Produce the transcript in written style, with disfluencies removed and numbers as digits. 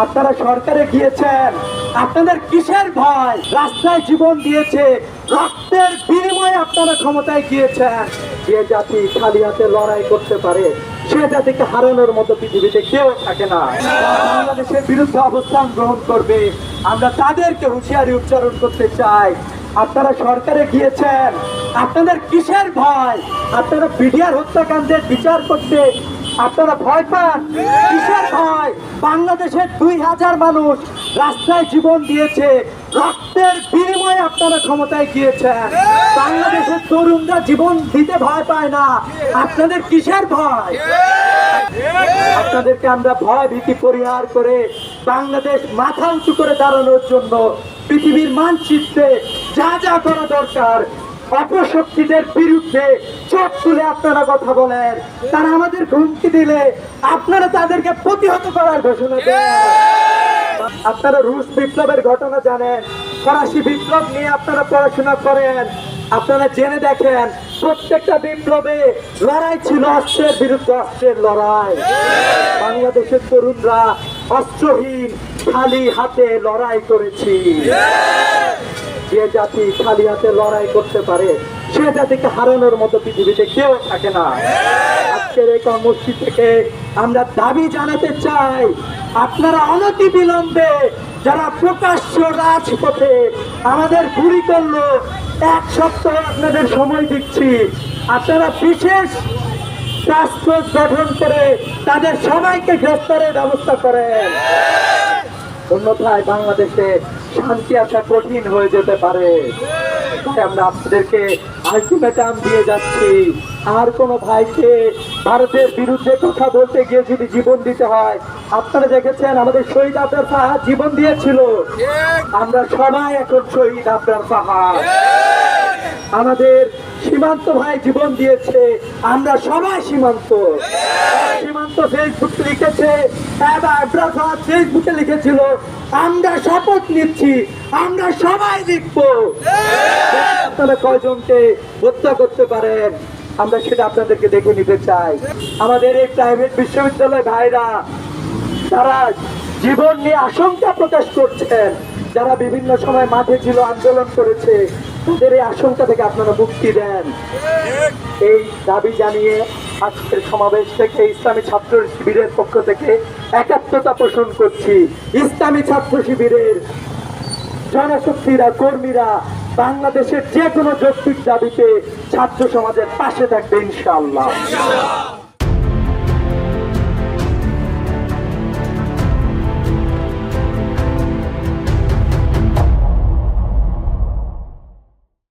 আপনারা সরকারে গিয়েছেন, আপনাদের কিসের ভয়? রাস্তায় জীবন দিয়েছে, রক্তের বিনিময়ে আপনারা ক্ষমতায় গিয়েছেন। যে জাতি খালি হাতে লড়াই করতে পারে সে জাতিকে হারানোর মতো পৃথিবীতে কেউ থাকে না। বাংলাদেশের বিরুদ্ধে অবস্থান গ্রহণ করবে, আমরা তাদেরকে হুঁশিয়ারি উচ্চারণ করতে চাই। আপনারা সরকারে গিয়েছেন, আপনাদের কিসের ভয়? আপনারা বিডিআর হত্যাকাণ্ডের বিচার করতে আপনারা ভয় পান? কিসের ভয়? বাংলাদেশের 2000 মানুষ রাস্তায় জীবন দিয়েছে, রক্তের বিনিময়ে আপনারা ক্ষমতায় গিয়েছেন। বাংলাদেশের তরুণরা জীবন দিতে ভয় পায় না, আপনাদের কিসের ভয়? আপনাদেরকে আমরা ভয় ভীতি পরিহার করে বাংলাদেশ মাথা উঁচু করে দাঁড়ানোর জন্য পৃথিবীর মানচিত্রে যা যা করা দরকার, অপশক্তিদের বিরুদ্ধে চোখ তুলে আপনারা কথা বলেন, তারা আমাদের হুমকি দিলে আপনারা তাদেরকে প্রতিহত করার ঘোষণা দেন। আপনারা রুশ বিপ্লবের ঘটনা জানেন, ফরাসি বিপ্লব নিয়ে আপনারা পড়াশোনা করেন, আপনারা জেনে দেখেন প্রত্যেকটা বিপ্লবে লড়াই ছিল অস্ত্রের বিরুদ্ধে অস্ত্রের লড়াই। বাংলাদেশের তরুণরা অস্ত্রহীন খালি হাতে লড়াই করেছি। যে জাতি খালি হাতে লড়াই করতে পারে সে জাতিকে হারানোর মতো পৃথিবীতে কেউ থাকে না। আজকের এই কর্মসূচি থেকে আমরা দাবি জানাতে চাই, আপনারা অনতি বিলম্বে যারা প্রকাশ্য রাজপথে আমাদের গুলি করলো, 1 সপ্তাহ আপনাদের সময় দিচ্ছি, আপনারা বিশেষ টাস্ক ফোর্স গঠন করে তাদের সবাইকে গ্রেফতারের ব্যবস্থা করেন। অন্যথায় বাংলাদেশে শান্তি আসা কঠিন হয়ে যেতে পারে। তাই আমরা আপনাদেরকে আলটিমেটাম দিয়ে যাচ্ছি, আর কোন ভাইকে ভারতের বিরুদ্ধে কথা বলতে গিয়ে যদি জীবন দিতে হয়, আপনারা দেখেছেন আমাদের শহীদ আবরার ফাহাদ জীবন দিয়েছিল, আমরা সবাই এখন শহীদ আবরার ফাহাদ। আমাদের সীমান্ত ভাই জীবন দিয়েছে, আমরা সবাই সীমান্ত। সীমান্ত ফেসবুক লিখেছে, আবরার ফাহাদ ফেসবুকে লিখেছিল, আমরা শপথ নিচ্ছি, আমরা সবাই লিখবো। আপনারা কয়জনকে হত্যা করতে পারেন আমরা সেটা আপনাদেরকে দেখে নিতে চাই। আমাদের এই প্রাইভেট বিশ্ববিদ্যালয় ভাইরা তারা জীবন নিয়ে আশঙ্কা প্রকাশ করছেন, যারা বিভিন্ন সময় মাঠে ছিল, আন্দোলন করেছে, তাদের এই আশঙ্কা থেকে আপনারা মুক্তি দেন। এই দাবি জানিয়ে আজকের সমাবেশ থেকে ইসলামী ছাত্র শিবিরের পক্ষ থেকে একাত্মতা পোষণ করছি। ইসলামী ছাত্র শিবিরের জনশক্তিরা, কর্মীরা বাংলাদেশের যে কোনো যৌক্তিক দাবিতে ছাত্র সমাজের পাশে থাকবে ইনশাআল্লাহ।